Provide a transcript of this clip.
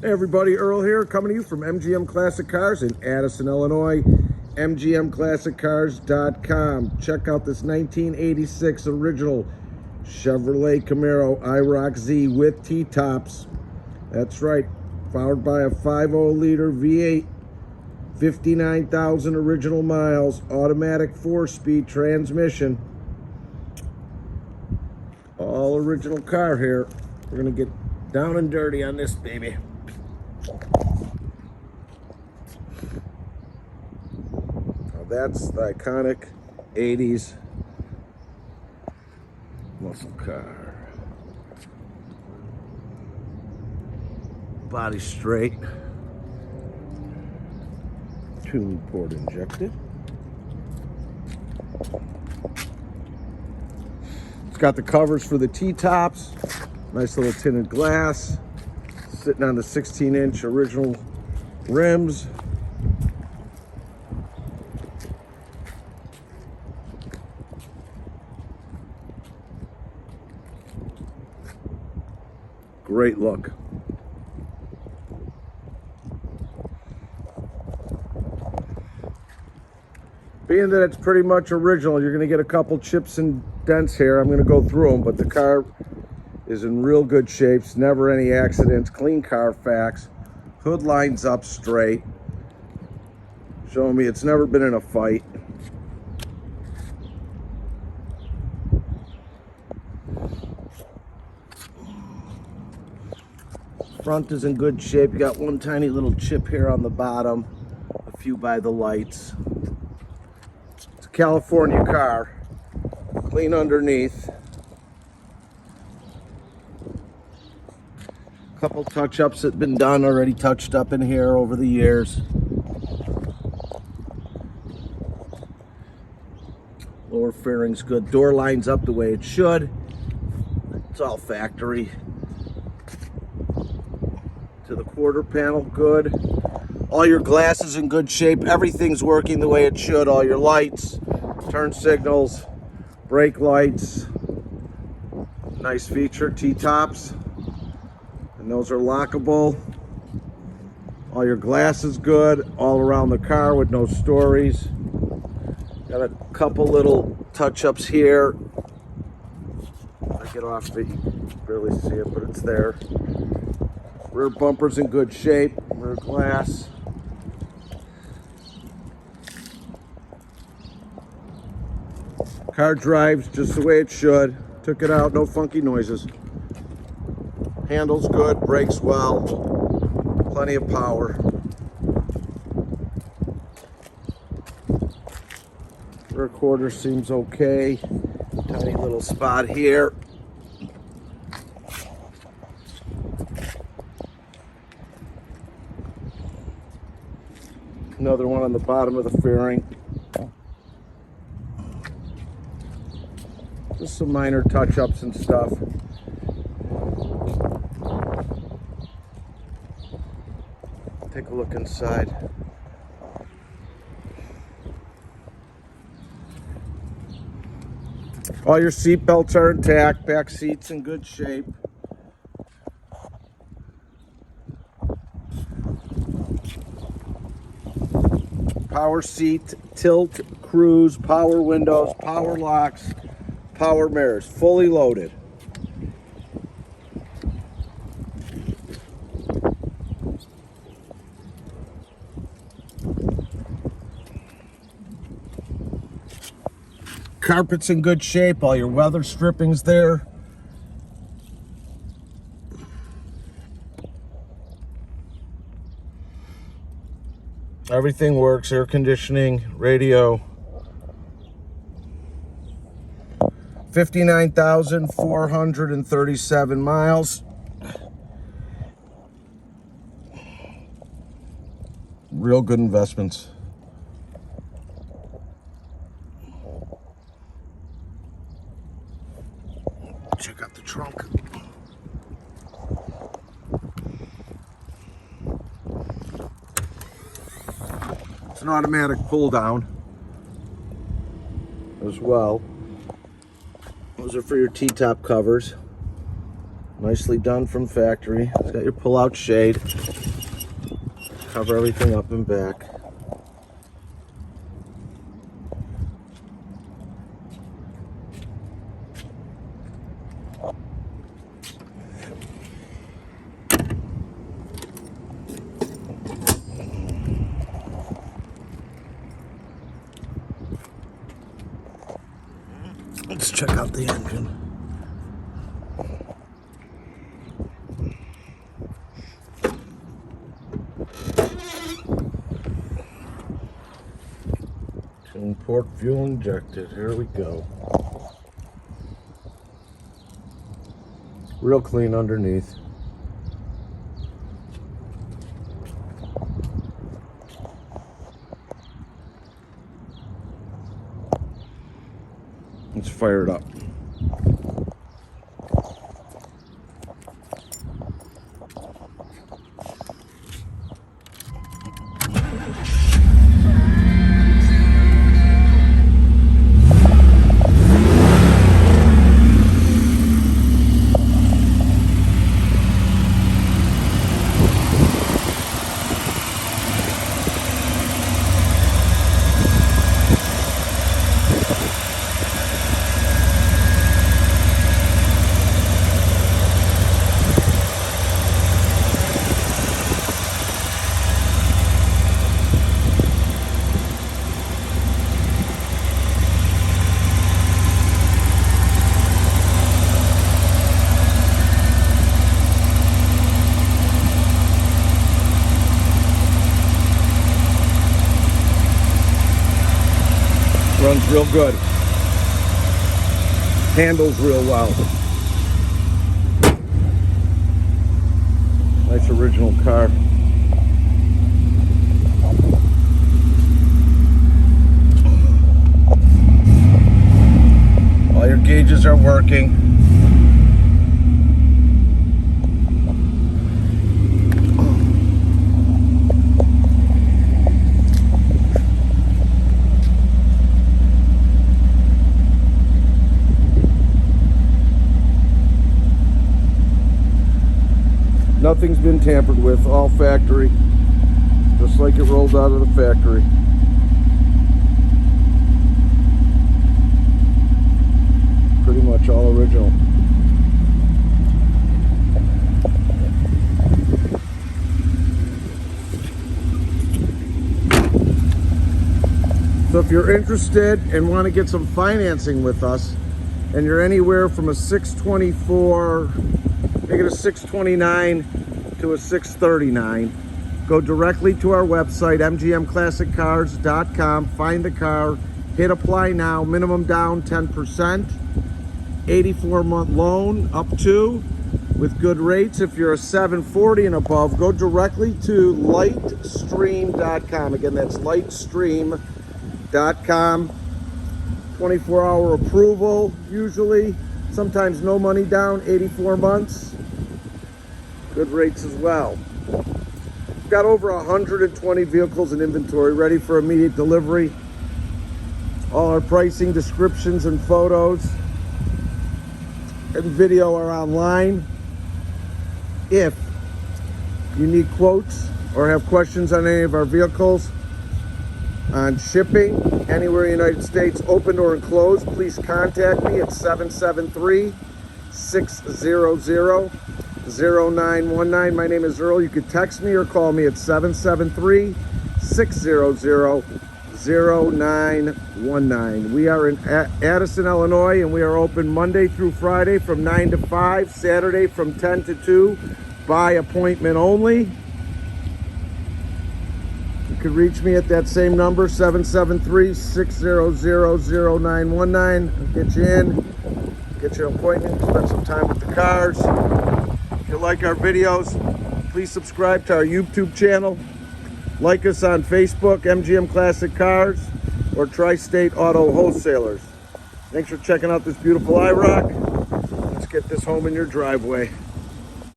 Hey everybody, Earl here, coming to you from MGM Classic Cars in Addison, Illinois. MGMClassicCars.com. Check out this 1986 original Chevrolet Camaro IROC-Z with T-tops. That's right, powered by a 5.0 liter V8, 59,000 original miles, automatic 4-speed transmission. All original car here. We're gonna get down and dirty on this baby. Now that's the iconic 80s muscle car. Body straight. Tune port injected. It's got the covers for the T-tops. Nice little tinted glass. Sitting on the 16-inch original rims. Great look. Being that it's pretty much original, you're going to get a couple chips and dents here. I'm going to go through them, but the car is in real good shape. Never any accidents. Clean Carfax. Hood lines up straight, showing me it's never been in a fight. Front is in good shape. You got one tiny little chip here on the bottom, a few by the lights. It's a California car. Clean underneath. Couple touch-ups that have been done, already touched up in here over the years. Lower fairing's good. Door lines up the way it should. It's all factory. To the quarter panel, good. All your glass is in good shape. Everything's working the way it should. All your lights, turn signals, brake lights. Nice feature, T-tops. And those are lockable. All your glass is good all around the car with no stories. Got a couple little touch-ups here. I get off it, you can barely see it, but it's there. Rear bumper's in good shape. Rear glass. Car drives just the way it should. Took it out, no funky noises. Handles good, brakes well, plenty of power. Rear quarter seems okay. Tiny little spot here. Another one on the bottom of the fairing. Just some minor touch-ups and stuff. Take a look inside. All your seat belts are intact. Back seats in good shape. Power seat, tilt, cruise, power windows, power locks, power mirrors, fully loaded. Carpet's in good shape, all your weather stripping's there. Everything works, air conditioning, radio. 59,437 miles. Real good investments. Check out the trunk. It's an automatic pull down as well. Those are for your T-top covers. Nicely done from factory. It's got your pull-out shade. Cover everything up and back. Let's check out the engine. Port fuel injected. Here we go. Real clean underneath. Let's fire it up. Runs real good. Handles real well. Nice original car. All your gauges are working. Nothing's been tampered with, all factory, just like it rolled out of the factory. Pretty much all original. So if you're interested and want to get some financing with us, and you're anywhere from a 624, make it a 629 to a 639. Go directly to our website, mgmclassiccars.com, find the car, hit apply now, minimum down 10%, 84-month loan up to, with good rates. If you're a 740 and above, go directly to lightstream.com. Again, that's lightstream.com. 24-hour approval, usually. Sometimes no money down, 84 months. Good rates as well. We've got over 120 vehicles in inventory ready for immediate delivery. All our pricing, descriptions, and photos and video are online. If you need quotes or have questions on any of our vehicles, on shipping anywhere in the United States, open or enclosed, please contact me at 773-600-0919. My name is Earl. You can text me or call me at 773-600-0919. We are in Addison, Illinois, and we are open Monday through Friday from 9 to 5, Saturday from 10 to 2, by appointment only. You can reach me at that same number, 773-600-0919. I'll get you in, get your appointment, spend some time with the cars. If you like our videos, please subscribe to our YouTube channel. Like us on Facebook, MGM Classic Cars, or Tri-State Auto Wholesalers. Thanks for checking out this beautiful IROC. Let's get this home in your driveway.